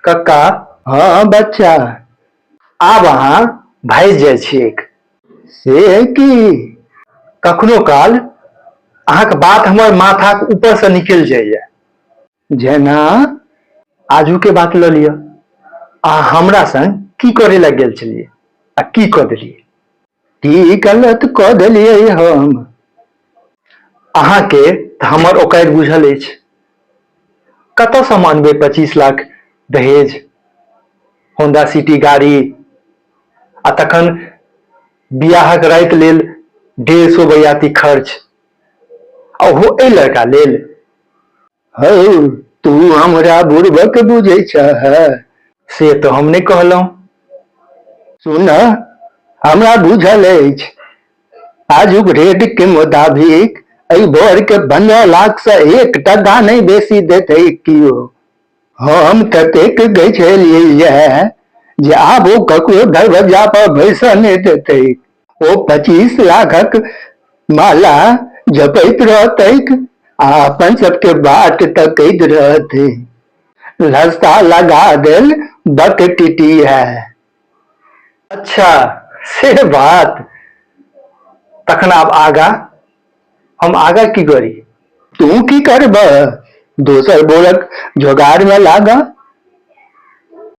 कक्का। हाँ बच्चा, आब अहाँ भाजि जाइ छियैक। से की? कखनो काल अहाँके बात हमर माथाक ऊपर से निकलि जाइए। जेना आजू के बात लऽ लिअ, अहाँ हमरा संग की करे लए गेल छलियै आ की कऽ देलियै? की गलत कऽ देलियै हम? अहाँके तऽ हमर औकाति बुझल अछि। कतऽसँ मानबै 25 लाख दहेज, होंडा सिटी गाड़ी, आ तखन बियाहक राति लेल 150 बरियाती खर्च, ओहो एहि लड़का लेल? हौ, तू हमरा बुड़बक बुझै छह? से तऽ हम नहि कहलहुँ। सुन, हमरा बुझल अछि आजुक रेट के मुताबिक एहि बर के 15 लाख से 1 टका नहीं बेसी देते कियो। हम ततेक गछलियै ये जे आब ओ ककरो दरवाजा पर बैसऽ नहि देतै। ओ 25 लाखक माला जपैत रहतैक आ अपन सबके बाट तकैत रहतै। रास्ता लगा देल बक टिटी है। अच्छा, से बात। तखन आब आगा हम आगा की करी? तू की करबह? दोसर बोरक जोगाड़ में लागा।